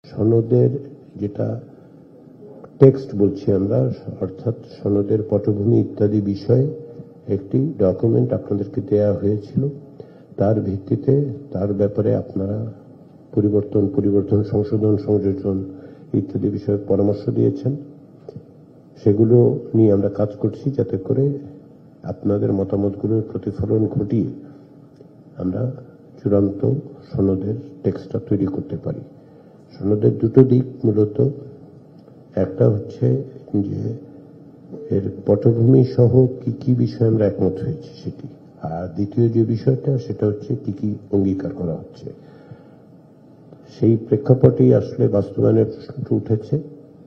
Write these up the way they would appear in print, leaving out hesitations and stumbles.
সনদের যেটা টেক্সট বলছি আমরা, অর্থাৎ সনদের পটভূমি ইত্যাদি বিষয়ে একটি ডকুমেন্ট আপনাদেরকে দেয়া হয়েছিল। তার ভিত্তিতে তার ব্যাপারে আপনারা পরিবর্তন, সংশোধন, সংযোজন ইত্যাদি বিষয়ে পরামর্শ দিয়েছেন। সেগুলো নিয়ে আমরা কাজ করছি যাতে করে আপনাদের মতামতগুলোর প্রতিফলন ঘটিয়ে আমরা চূড়ান্ত সনদের টেক্সটটা তৈরি করতে পারি। সনদের দুটো দিক মূলত, একটা হচ্ছে যে এর পটভূমি সহ কি কি বিষয়ে আমরা একমত হয়েছি সেটি, আর দ্বিতীয় যে বিষয়টা সেটা হচ্ছে কি কি অঙ্গীকার করা হচ্ছে। সেই প্রেক্ষাপটেই আসলে বাস্তবায়নের প্রশ্নটা উঠেছে,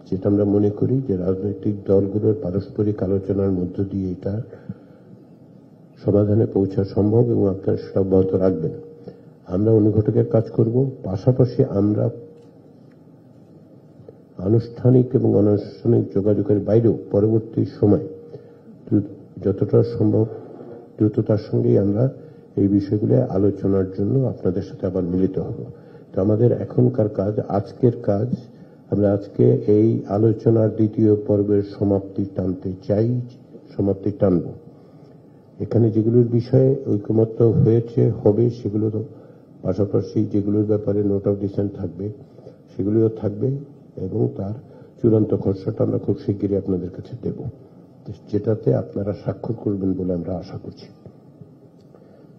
যেটা আমরা মনে করি যে রাজনৈতিক দলগুলোর পারস্পরিক আলোচনার মধ্য দিয়ে এটা সমাধানে পৌঁছা সম্ভব এবং আপনারা সেটা অব্যাহত রাখবেন। আমরা অনুঘটকের কাজ করব, পাশাপাশি আমরা আনুষ্ঠানিক এবং অনানুষ্ঠানিক যোগাযোগের বাইরেও পরবর্তী সময় যতটা সম্ভব দ্রুততার সঙ্গেই আমরা এই বিষয়গুলো আলোচনার জন্য আপনাদের সাথে আবার মিলিত হব। তো আমাদের এখনকার কাজ, আজকের কাজ, আমরা আজকে এই আলোচনার দ্বিতীয় পর্বের সমাপ্তি টানব। এখানে যেগুলোর বিষয়ে ঐকমত্য হবে সেগুলো পাশাপাশি যেগুলোর ব্যাপারে নোট অফ ডিসেন্ট থাকবে সেগুলিও থাকবে, এবং তার চূড়ান্ত খসড়াটা আমরা খুব শিগগিরই আপনাদের কাছে দেব, যেটাতে আপনারা স্বাক্ষর করবেন বলে আমরা আশা করছি।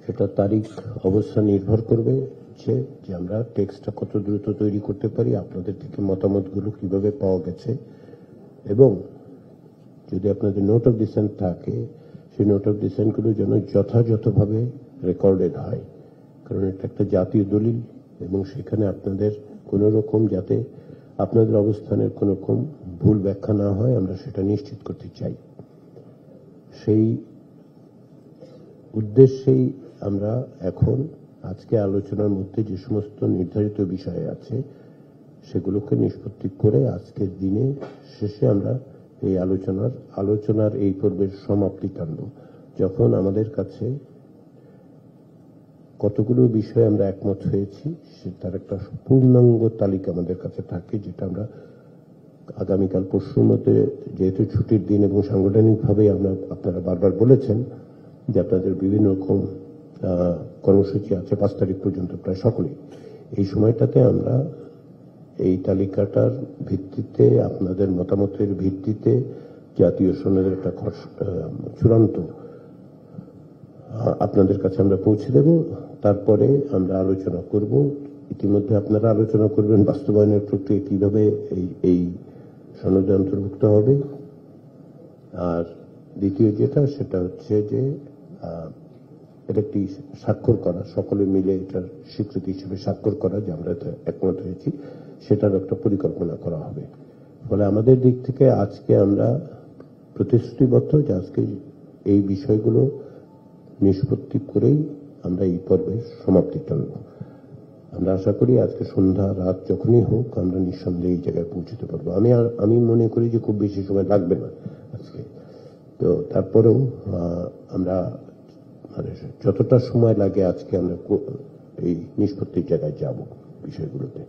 সেটা তারিখ অবস্থা নির্ভর করবে যে আমরা টেক্সটটা কত দ্রুত তৈরি করতে পারি, আপনাদের থেকে মতামতগুলো কিভাবে পাওয়া গেছে, এবং যদি আপনাদের নোট অফ ডিসেন্ট থাকে সেই নোট অফ ডিসেন্টগুলো যেন যথাযথভাবে রেকর্ডেড হয়, কারণ এটা একটা জাতীয় দলিল এবং সেখানে আপনাদের কোনো রকম যাতে আপনাদের অবস্থানের কোনো রকম ভুল ব্যাখ্যা না হয় আমরা সেটা নিশ্চিত করতে চাই। সেই উদ্দেশ্যেই আমরা এখন আজকে আলোচনার মধ্যে যে সমস্ত নির্ধারিত বিষয় আছে সেগুলোকে নিষ্পত্তি করে আজকের দিনে শেষে আমরা এই আলোচনার এই পর্বের সমাপ্তি টানব, যখন আমাদের কাছে কতগুলো বিষয়ে আমরা একমত হয়েছি তার একটা পূর্ণাঙ্গ তালিকা আমাদের কাছে থাকে, যেটা আমরা আগামীকাল পরশুর মধ্যে, যেহেতু ছুটির দিন এবং সাংগঠনিকভাবে আপনারা বারবার বলেছেন যে আপনাদের বিভিন্ন রকম কর্মসূচি আছে 5 তারিখ পর্যন্ত প্রায় সকলেই, এই সময়টাতে আমরা এই তালিকাটার ভিত্তিতে আপনাদের মতামতের ভিত্তিতে জাতীয় সনদের একটা চূড়ান্ত আপনাদের কাছে আমরা পৌঁছে দেব। তারপরে আমরা আলোচনা করব, ইতিমধ্যে আপনারা আলোচনা করবেন বাস্তবায়নের প্রক্রিয়া কিভাবে এই সনদে অন্তর্ভুক্ত হবে। আর দ্বিতীয় যেটা সেটা হচ্ছে যে এটা একটি স্বাক্ষর করা, সকলে মিলে এটার স্বীকৃতি হিসেবে স্বাক্ষর করা যে আমরা একমত হয়েছি, সেটার একটা পরিকল্পনা করা হবে। ফলে আমাদের দিক থেকে আজকে আমরা প্রতিশ্রুতিবদ্ধ যে আজকে এই বিষয়গুলো নিষ্পত্তি করেই আমরা এই পর্বে সমাপ্তি টানব। আমরা আশা করি আজকে সন্ধ্যা রাত যখনই হোক আমরা নিঃসন্দেহে এই জায়গায় পৌঁছতে পারবো। আমি মনে করি যে খুব বেশি সময় লাগবে না আজকে। তো তারপরেও আমরা যতটা সময় লাগে আজকে আমরা এই নিষ্পত্তির জায়গায় যাব বিষয়গুলোতে।